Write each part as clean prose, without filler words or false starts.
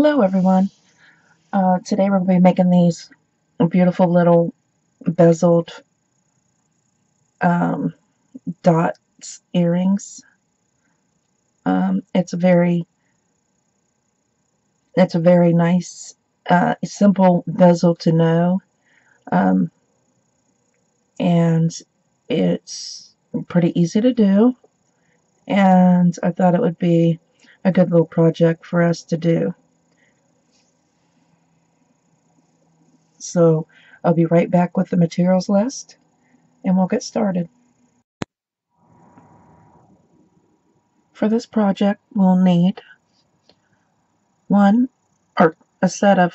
Hello everyone. Today we're going to be making these beautiful little bezeled um, dots earrings. It's a very nice, simple bezel to know, um, and it's pretty easy to do. And I thought it would be a good little project for us to do. So I'll be right back with the materials list, and we'll get started. For this project, we'll need a set of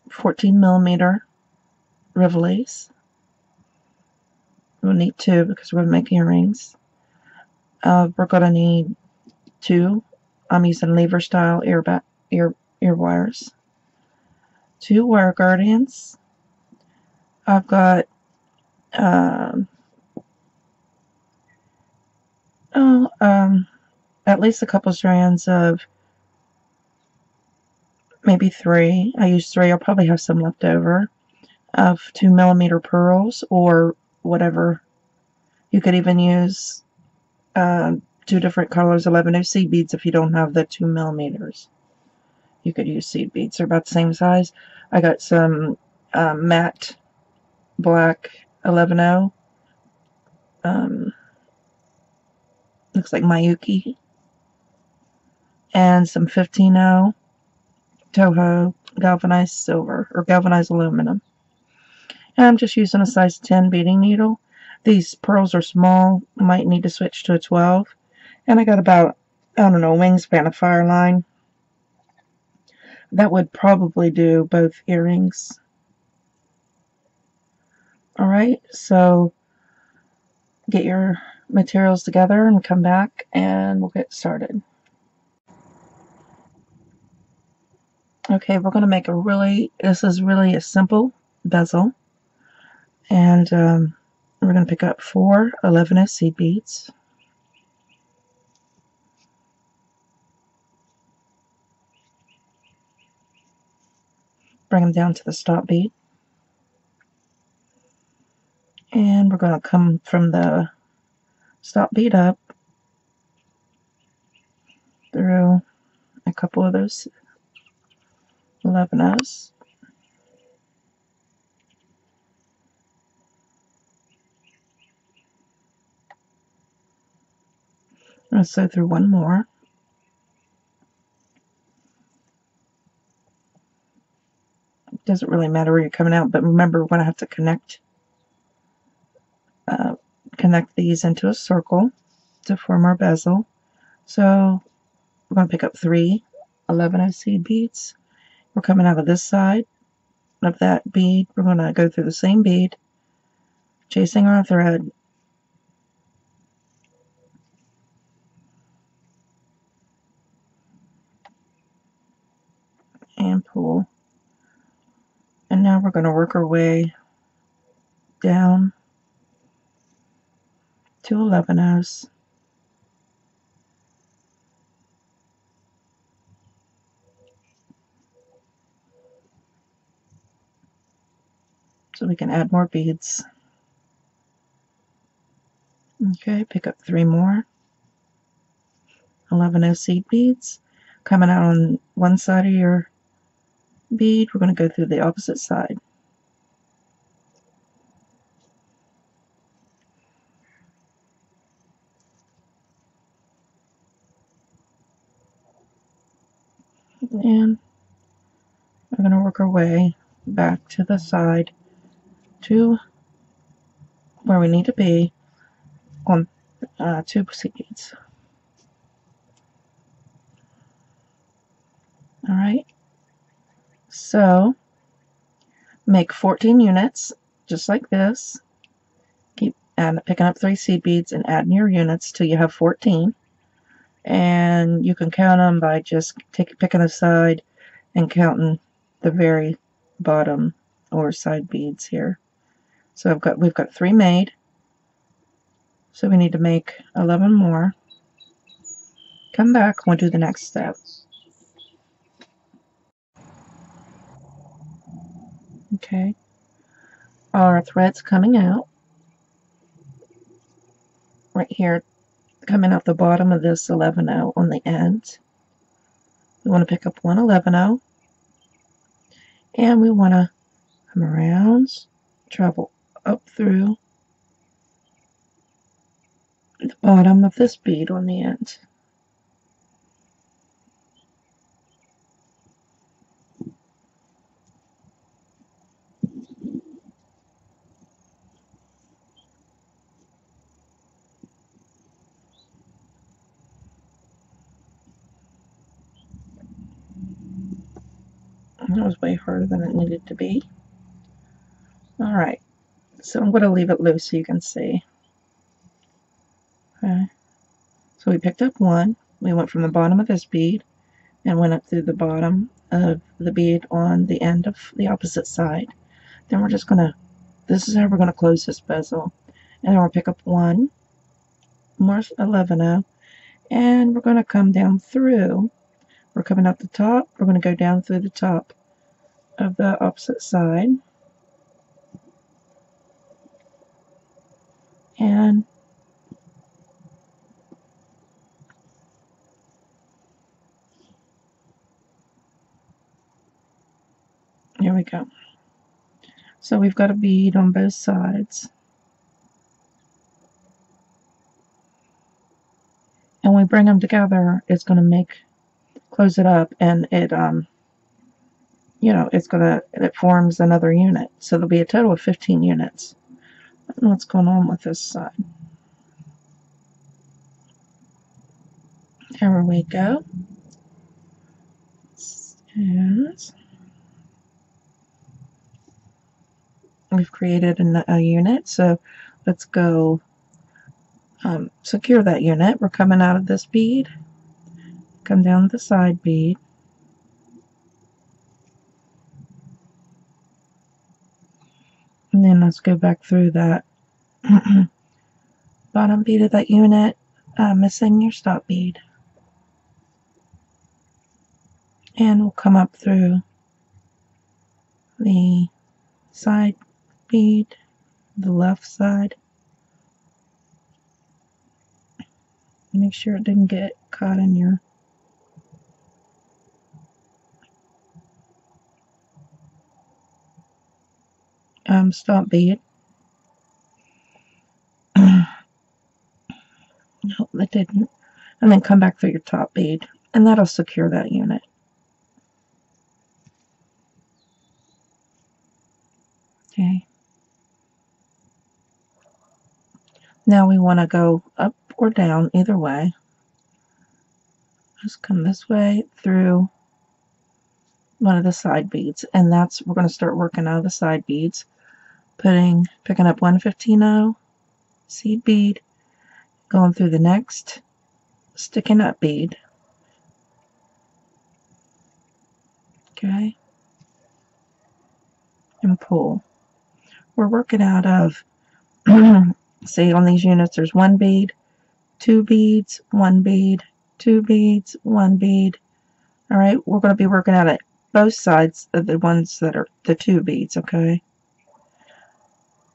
14mm rivolis. We'll need two because we're going to make earrings. We're going to need two. I'm using lever style ear wires. Two wire guardians. I've got at least a couple strands of maybe three. I used three. I'll probably have some left over of 2mm pearls or whatever. You could even use two different colors, 11 seed beads if you don't have the 2mm. You could use seed beads. They're about the same size. I got some matte black 11 looks like Mayuki, and some 15 Toho galvanized silver or galvanized aluminum. And I'm just using a size 10 beading needle. These pearls are small. I might need to switch to a 12. And I got about, I don't know, wingspan of fireline. That would probably do both earrings. Alright, so get your materials together and come back and we'll get started. Okay, we're going to make this is really a simple bezel. And we're going to pick up 4 11 seed beads. Bring them down to the stop bead. And we're going to come from the stop bead up through a couple of those 11s. I'm going to sew through one more. It doesn't really matter where you're coming out, but remember we're going to have to connect these into a circle to form our bezel. So we're going to pick up 3 11 seed beads. We're coming out of this side of that bead. We're going to go through the same bead, chasing our thread, and pull. And now we're going to work our way down to 11s. So we can add more beads. Okay, pick up 3 more 11 seed beads. Coming out on one side of your bead, we're going to go through the opposite side. And we're going to work our way back to the side to where we need to be on 2 seed beads. Alright, so make 14 units just like this. Keep picking up 3 seed beads and adding your units till you have 14. And you can count them by just picking a side and counting the very bottom or side beads here. So we've got 3 made. So we need to make 11 more. Come back, we'll do the next step. Okay, our thread's coming out right here, coming out the bottom of this 11-0 on the end. We want to pick up one 11-0, and we want to come around, travel up through the bottom of this bead on the end. That was way harder than it needed to be. Alright, so I'm going to leave it loose so you can see. Okay. So we picked up one, we went from the bottom of this bead and went up through the bottom of the bead on the end of the opposite side. Then we're just going to, this is how we're going to close this bezel. And then we'll pick up one more 11-0, and we're going to come down through. We're coming out the top, we're going to go down through the top of the opposite side. And here we go. So we've got a bead on both sides. And when we bring them together, it's going to close it up, and it, it forms another unit. So there'll be a total of 15 units. I don't know what's going on with this side. There we go. And we've created a unit, so let's go secure that unit. We're coming out of this bead, come down the side bead, and then let's go back through that bottom bead of that unit, missing your stop bead, and we'll come up through the side bead, the left side. Make sure it didn't get caught in your stop bead. Nope, it didn't. And then come back through your top bead, and that'll secure that unit. Okay. Now we want to go up or down, either way. Just come this way through one of the side beads, and we're going to start working out of the side beads, picking up 115-0 seed bead, going through the next sticking up bead. Okay, and pull. We're working out of see, on these units there's one bead, two beads, one bead, two beads, one bead. Alright, we're going to be working out at both sides of the ones that are the two beads, okay?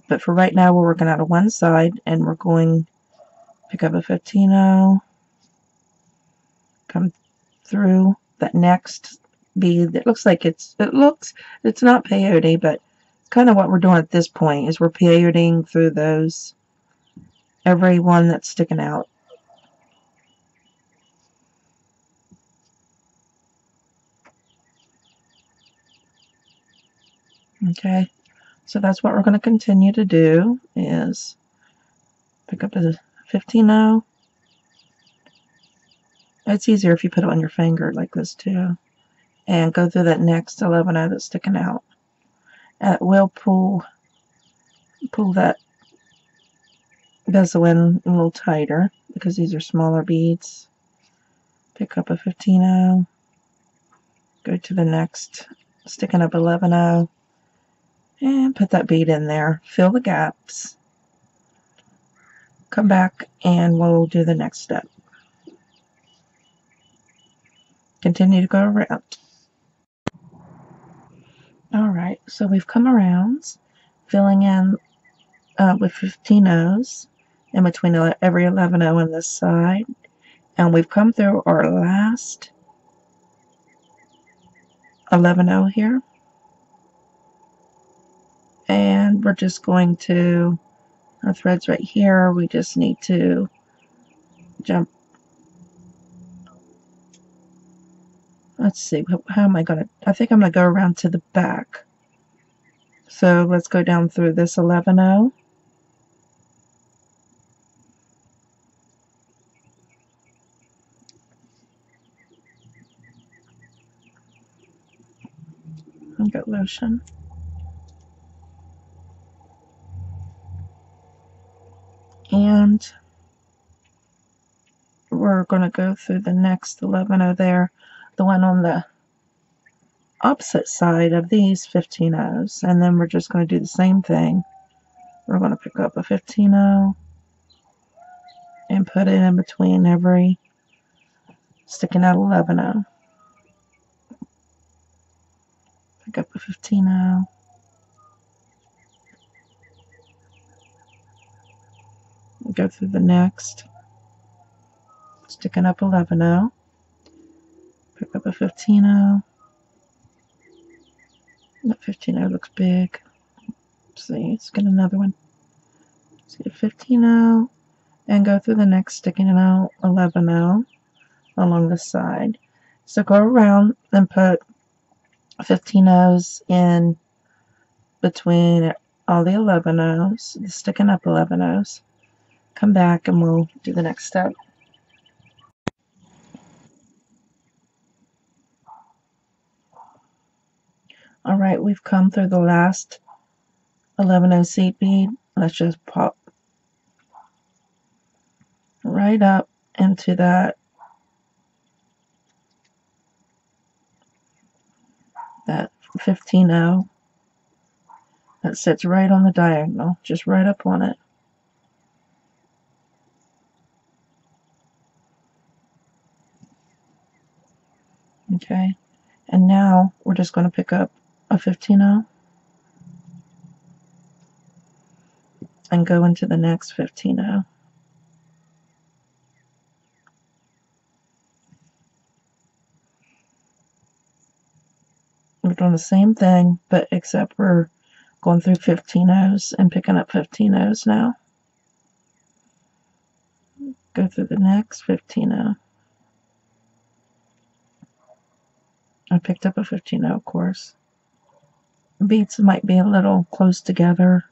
But for right now, we're working out of one side, and we're going to pick up a 15-0, come through that next bead. It looks like it's not peyote, but it's kind of what we're doing at this point is we're peyoting through those, every one that's sticking out. Okay, so that's what we're going to continue to do, is pick up a 15-0. It's easier if you put it on your finger like this too, and go through that next 11-0 that's sticking out. And it will pull that bezel in a little tighter because these are smaller beads. Pick up a 15-0, go to the next sticking up 11-0, and put that bead in there. Fill the gaps. Come back and we'll do the next step. Continue to go around. Alright, so we've come around, filling in with 15 O's in between every 11 O on this side, and we've come through our last 11 O here, and we're just going to, our thread's right here, we just need to jump. Let's see, how am I going to, I think I'm going to go around to the back. So let's go down through this 11 O. I've got lotion. And we're going to go through the next 11 O there, the one on the opposite side of these 15 O's, and then we're just going to do the same thing. We're going to pick up a 15 O and put it in between every sticking out 11 O. Pick up a 15 O. Go through the next, sticking up 11 O. Pick up a 15 O. That 15 O looks big. Let's see, let's get another one. Let's get a 15 O and go through the next, sticking out 11 O along the side. So go around and put 15 O's in between all the 11 O's, the sticking up 11 O's. Come back and we'll do the next step. Alright, we've come through the last 11 O seed bead. Let's just pop right up into that 15 O that sits right on the diagonal, just right up on it. Okay, and now we're just going to pick up a 15 O and go into the next 15 O. We're doing the same thing, but except we're going through 15 O's and picking up 15 O's now. Go through the next 15 O. I picked up a 15 O, of course. Beads might be a little close together.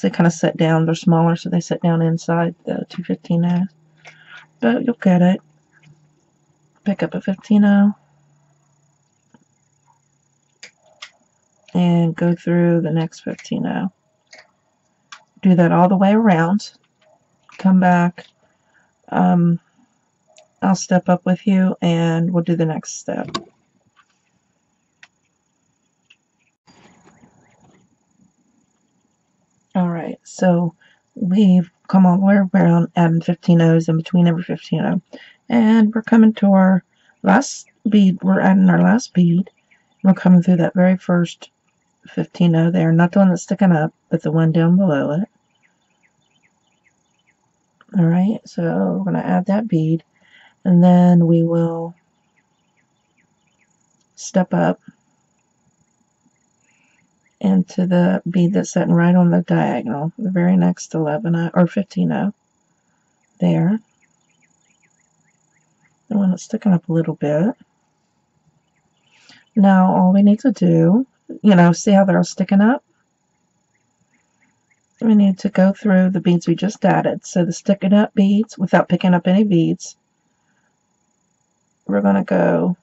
They kind of sit down. They're smaller, so they sit down inside the 215 O's. But you'll get it. Pick up a 15 O and go through the next 15 O. Do that all the way around. Come back. I'll step up with you and we'll do the next step. Alright, so we've come all the way around, adding 15 O's in between every 15 O. And we're coming to our last bead. We're adding our last bead. We're coming through that very first 15 O there, not the one that's sticking up, but the one down below it. Alright, so we're going to add that bead, and then we will step up into the bead that's sitting right on the diagonal, the very next 11 O, or 15 O there. The one that's sticking up a little bit. Now all we need to do, see how they're all sticking up? We need to go through the beads we just added. So the sticking up beads, without picking up any beads, we're going to go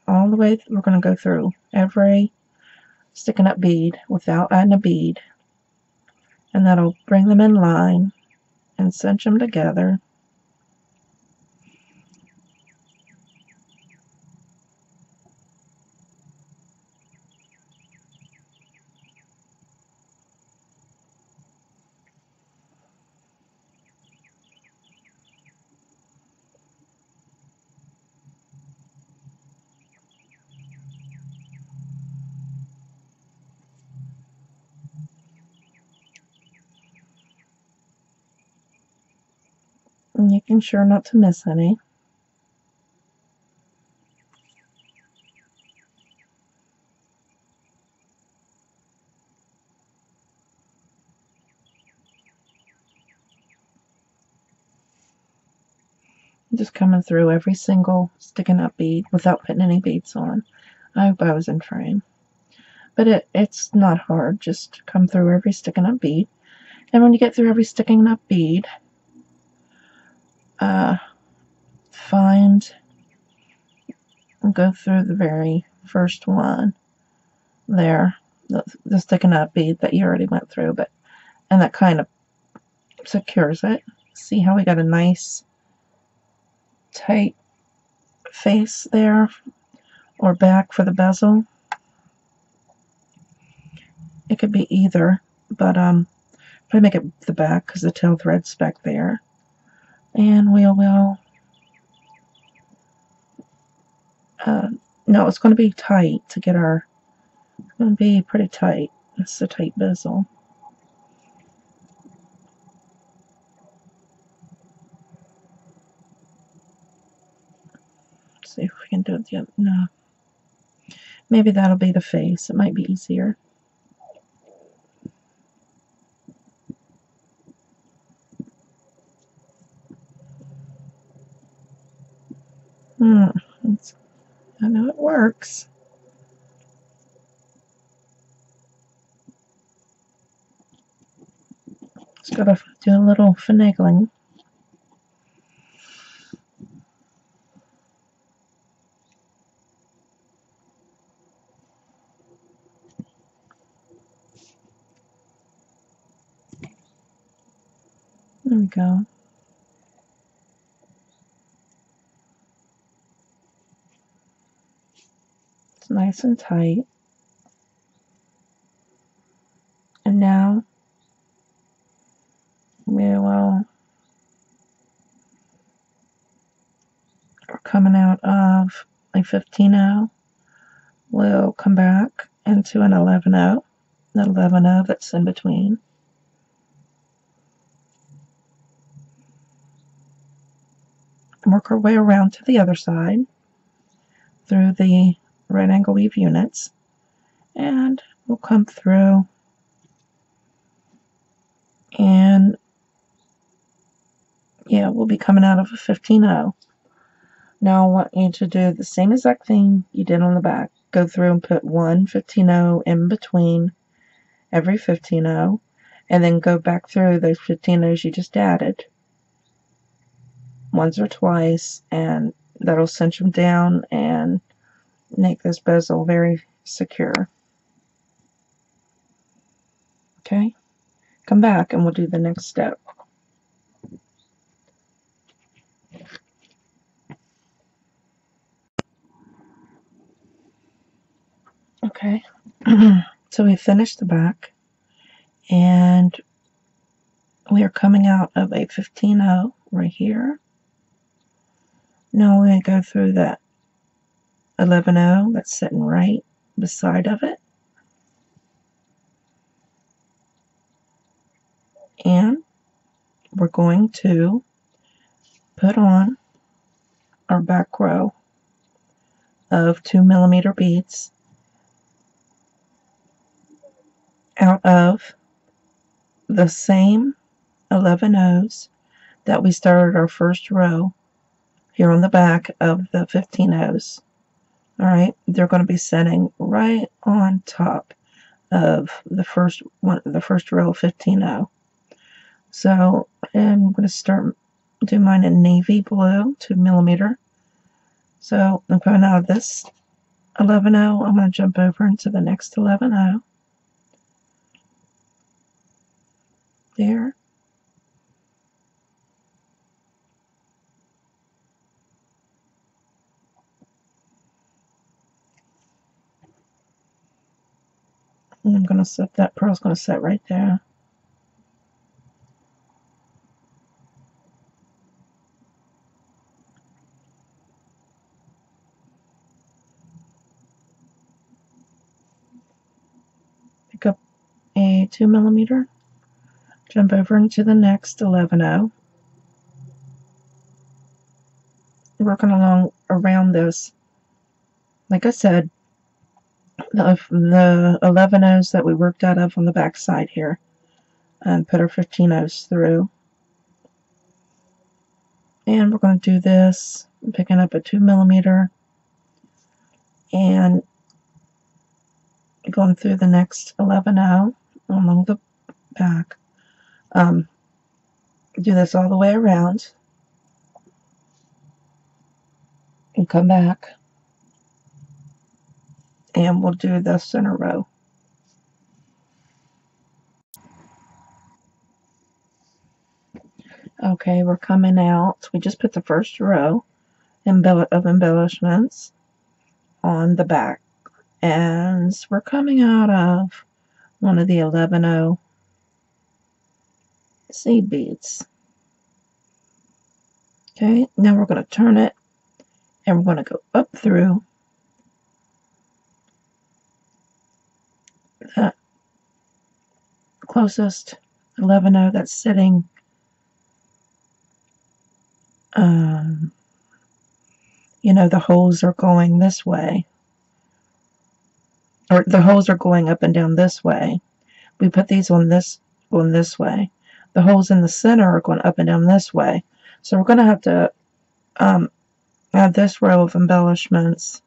all the way, we're going to go through every sticking up bead without adding a bead. And that'll bring them in line and cinch them together. making sure not to miss any. Just coming through every single sticking up bead without putting any beads on. I hope I was in frame. But it's not hard. Just come through every sticking up bead. And when you get through every sticking up bead, find and go through the very first one there, the sticking up bead that you already went through, and that kind of secures it. See how we got a nice tight face there, or back for the bezel. It could be either, but if I make it the back because the tail thread's back there, and we will. No, it's going to be tight to get our. It's going to be pretty tight. It's a tight bezel. Let's see if we can do it the other. No. Maybe that'll be the face. It might be easier. I know it works. Just gotta do a little finagling. There we go. It's nice and tight. And now we will, we're coming out of a 15-0. We'll come back into an 11-0. The 11-0 that's in between. Work our way around to the other side through the right angle weave units, and we'll come through, and yeah, we'll be coming out of a 15-0. Now I want you to do the same exact thing you did on the back. Go through and put one 15-0 in between every 15-0, and then go back through those 15-0s you just added once or twice, and that'll cinch them down and make this bezel very secure. Okay, come back and we'll do the next step. Okay, so we finished the back, and we are coming out of a 15-0 right here. Now we're going to go through that 11-0 that's sitting right beside of it, and we're going to put on our back row of 2mm beads out of the same 11-0s that we started our first row here on the back of the 15-0s. Alright, they're going to be sitting right on top of the first row of 15-0. So I'm going to start do mine in navy blue, 2mm. So I'm coming out of this 11-0. I'm going to jump over into the next 11-0. There. And I'm going to set that pearl's going to set right there. Pick up a 2mm, jump over into the next 11-0. working along around this. Like I said, the 11 O's that we worked out of on the back side here, and put our 15 O's through. And we're going to do this, picking up a 2mm and going through the next 11 O along the back. Do this all the way around and come back, and we'll do the center row. Okay, we're coming out. We just put the first row of embellishments on the back, and we're coming out of one of the 11 O seed beads. Okay, now we're going to turn it, and we're going to go up through the closest 11 O that's sitting you know, the holes are going this way, or the holes are going up and down this way. We put these on this way. The holes in the center are going up and down this way. So we're going to have to add this row of embellishments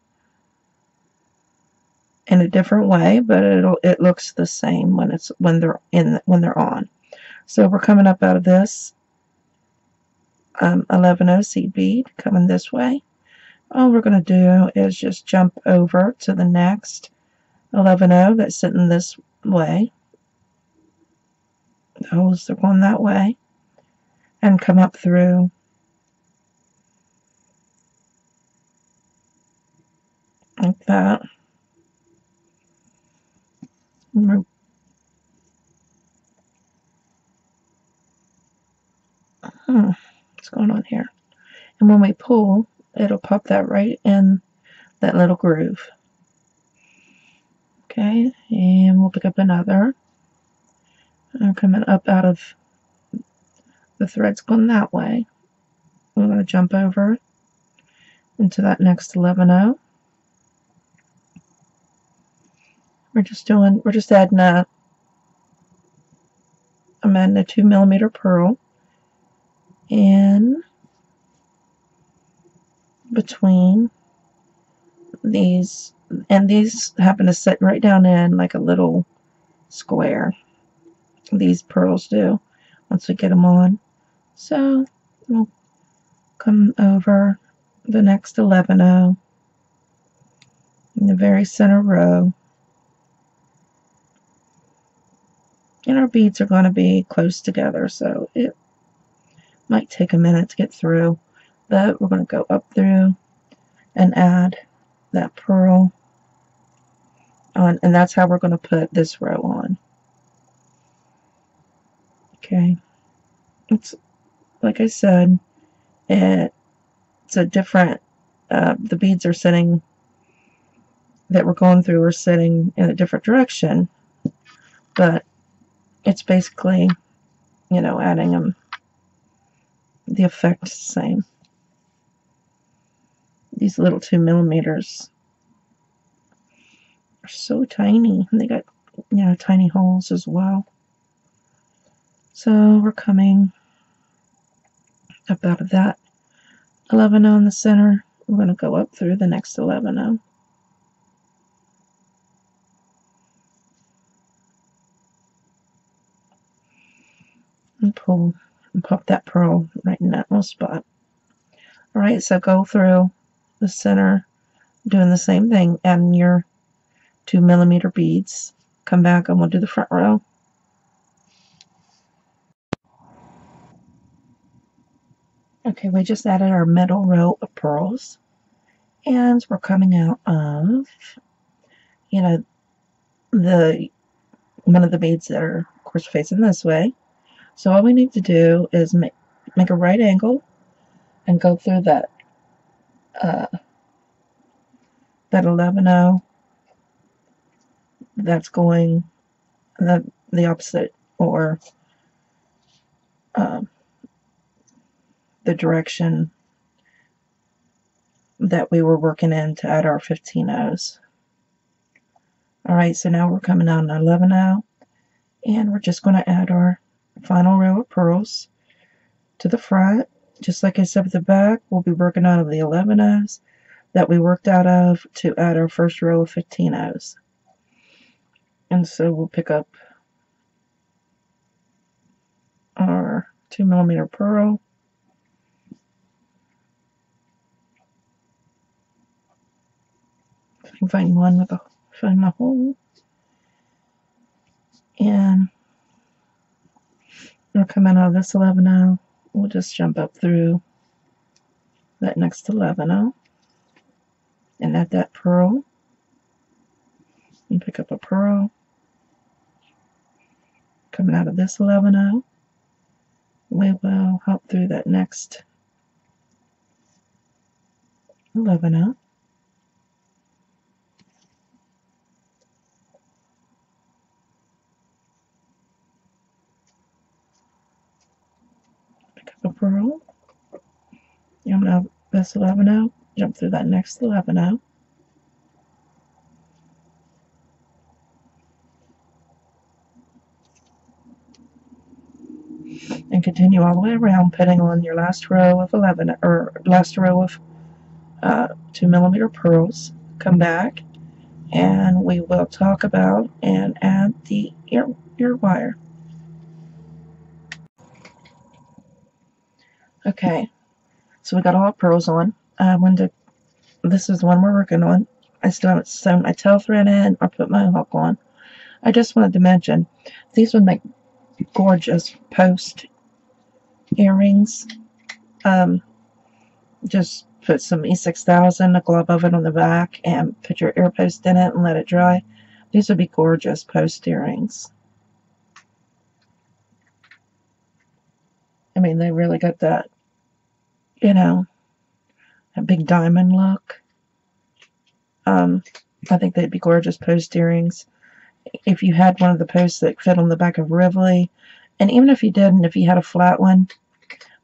in a different way, but it looks the same when they're on. So we're coming up out of this 11 O seed bead, coming this way. All we're going to do is just jump over to the next 11 O that's sitting this way. The holes are going that way, and come up through like that. What's going on here? And when we pull, it'll pop that right in that little groove. Okay, and we'll pick up another. And I'm coming up out of the threads going that way. We're going to jump over into that next 11 O. We're just adding a 2mm pearl in between these, and these happen to sit right down in like a little square. These pearls do, once we get them on. So we'll come over the next 11 O in the very center row, and our beads are going to be close together, so it might take a minute to get through, but we're going to go up through and add that pearl on, and that's how we're going to put this row on. Okay, it's like I said, it's a different, the beads are sitting, that we're going through are sitting in a different direction, but it's basically, you know, adding them, the effect is the same. These little 2mm are so tiny, and they got, you know, tiny holes as well. So we're coming up out of that 11 O in the center. We're going to go up through the next 11 O. And pull and pop that pearl right in that little spot. Alright, so go through the center, doing the same thing, adding your 2mm beads. Come back and we'll do the front row. Okay, we just added our middle row of pearls, and we're coming out of, you know, one of the beads that are, of course, facing this way. So all we need to do is make a right angle and go through that 11 O that's going the opposite, or the direction that we were working in to add our 15 O's. Alright, so now we're coming on 11 O, and we're just going to add our final row of pearls to the front. Just like I said with the back, we'll be working out of the 11 O's that we worked out of to add our first row of 15 O's. And so we'll pick up our 2mm pearl, if I can find one with find my hole, and we're coming out of this 11 O. We'll just jump up through that next 11 O and add that pearl, and pick up a pearl. Coming out of this 11 O, we will hop through that next 11 O, pick up a pearl, coming out of this 11 O, jump through that next 11 O, and continue all the way around, putting on your last row of 11 or last row of 2mm pearls. Come back, and we will talk about and add the ear wire. Okay, so we got all our pearls on. This is the one we're working on. I still haven't sewn my tail thread in or put my hook on. I just wanted to mention, these would make gorgeous post earrings. Just put some E6000, a glove of it on the back, and put your ear post in it and let it dry. These would be gorgeous post earrings. I mean, they really got that, you know, a big diamond look. I think they'd be gorgeous post earrings. If you had one of the posts that fit on the back of Rivoli, and even if you didn't, if you had a flat one,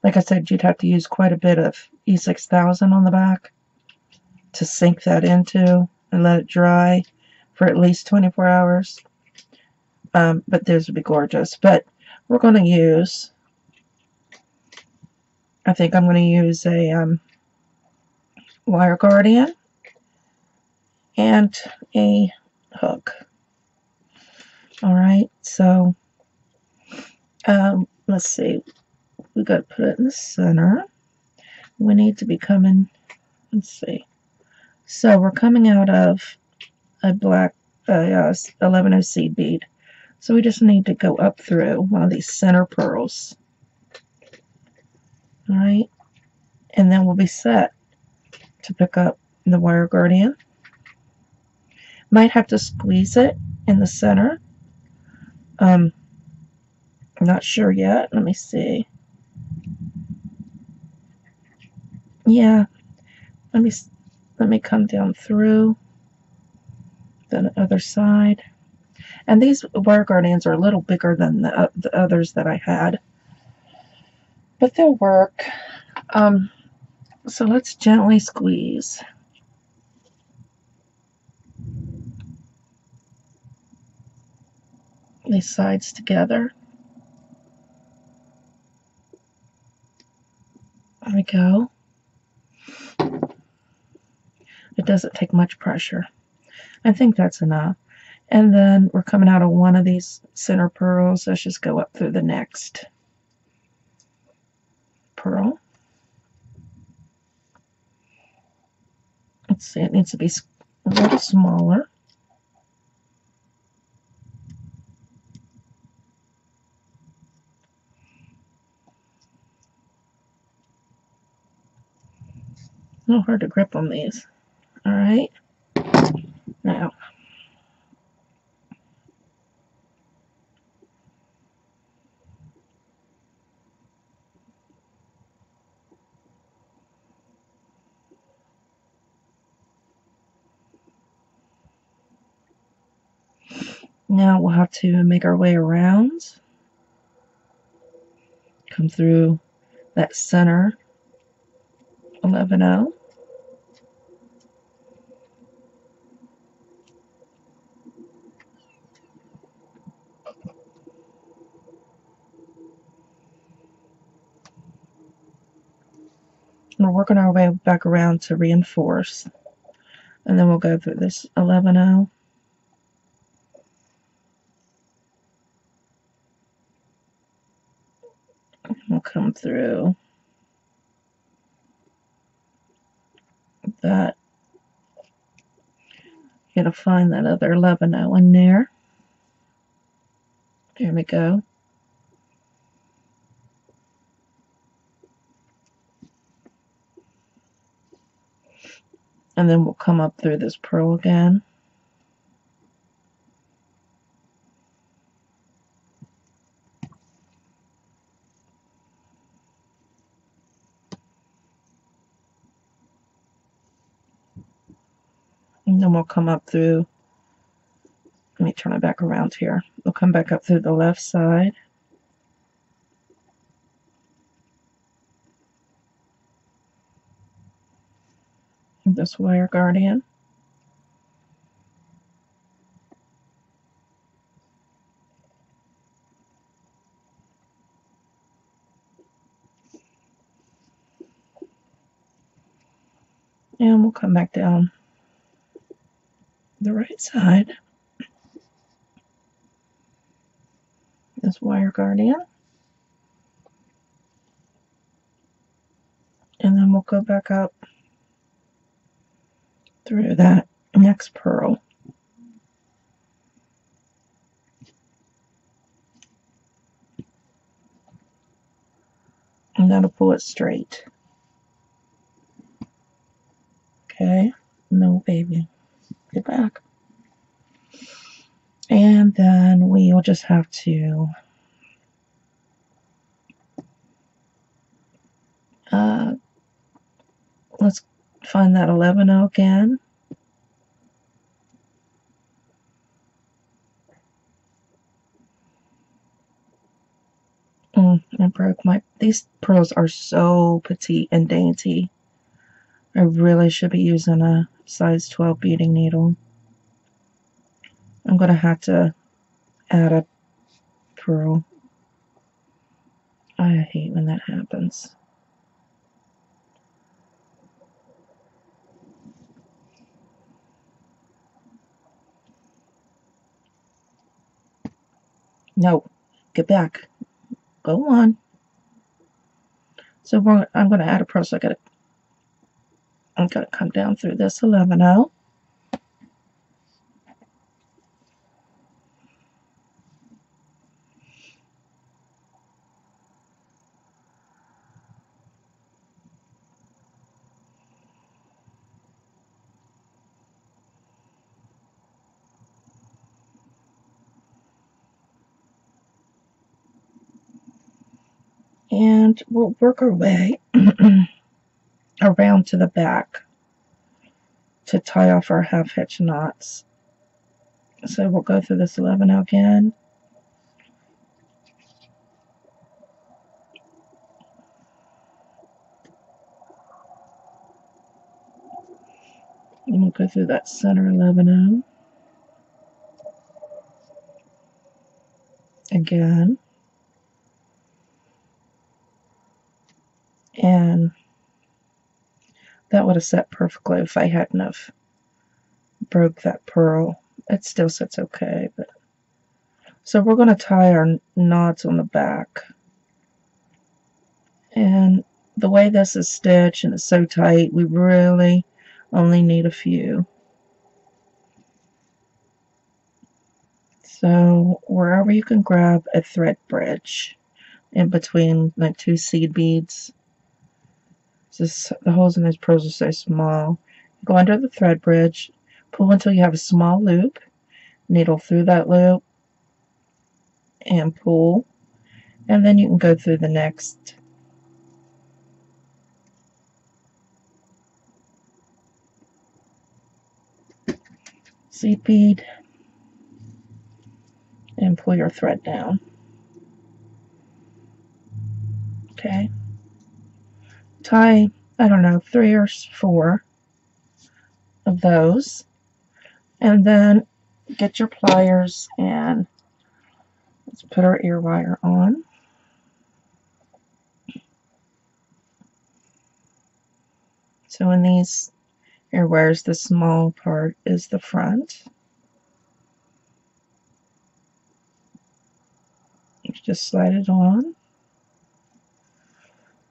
like I said, you'd have to use quite a bit of E6000 on the back to sink that into and let it dry for at least 24 hours. But those would be gorgeous. But we're going to use, I think I'm going to use a wire guardian and a hook. Alright, so let's see. We got to put it in the center. We need to be coming, let's see. So we're coming out of a black 11O seed bead. So we just need to go up through one of these center pearls. Alright, and then we'll be set to pick up the wire guardian. Might have to squeeze it in the center. I'm not sure yet. Let me see. Yeah, let me come down through the other side. And these wire guardians are a little bigger than the others that I had, but they'll work. So let's gently squeeze. These sides together. There we go. It doesn't take much pressure. I think that's enough. And then we're coming out of one of these center pearls. Let's just go up through the next pearl. Let's see, it needs to be a little smaller. A little hard to grip on these. Alright. Now we'll have to make our way around. Come through that center 11O. we're working our way back around to reinforce. And then we'll go through this 11-0. We'll come through that. You gotta find that other 11-0 in there. There we go. And then we'll come up through this purl again. And then we'll come up through, let me turn it back around here. We'll come back up through the left side. This wire guardian. And we'll come back down the right side. This wire guardian. And then we'll go back up through that next purl. And that'll pull it straight. Okay, no baby, get back. And then we'll just have to let's find that 11-0 again. I broke my, these pearls are so petite and dainty. I really should be using a size 12 beading needle. I'm going to have to add a pearl. I hate when that happens. No, get back. Go on. So I'm going to add a pearl. So I'm going to come down through this 11-0. And we'll work our way around to the back to tie off our half hitch knots. So we'll go through this 11-0 again. And we'll go through that center 11-0 again. And that would have set perfectly if I hadn't have broke that pearl. It still sits okay, but so we're going to tie our knots on the back. And the way this is stitched and it's so tight, we really only need a few. So wherever you can grab a thread bridge in between like two seed beads. Just, the holes in these pearls are so small. Go under the thread bridge, pull until you have a small loop, needle through that loop, and pull, and then you can go through the next seed bead and pull your thread down. Okay. Tie, I don't know, 3 or 4 of those, and then get your pliers and let's put our ear wire on. So in these ear wires, the small part is the front. Just slide it on,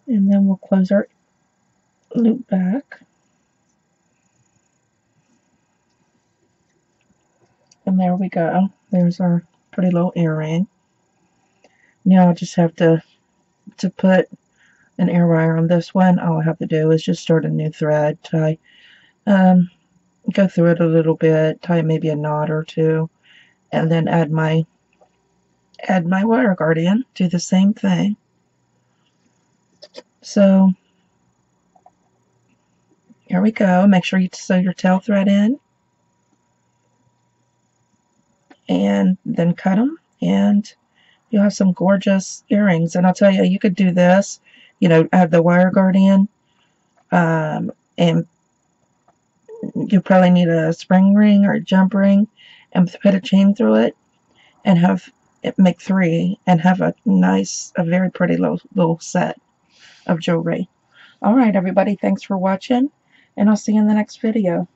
and then we'll close our loop back. And there we go. There's our pretty little earring. Now I just have to put an ear wire on this one. All I have to do is just start a new thread, tie, go through it a little bit, tie maybe a knot or two, and then add my wire guardian. Do the same thing. So here we go. Make sure you sew your tail thread in, and then cut them, and you'll have some gorgeous earrings. And I'll tell you, you could do this, you know, add the wire guardian, and you probably need a spring ring or a jump ring, and put a chain through it, and have it make 3, and have a nice, a very pretty little set of jewelry. All right, everybody, thanks for watching, and I'll see you in the next video.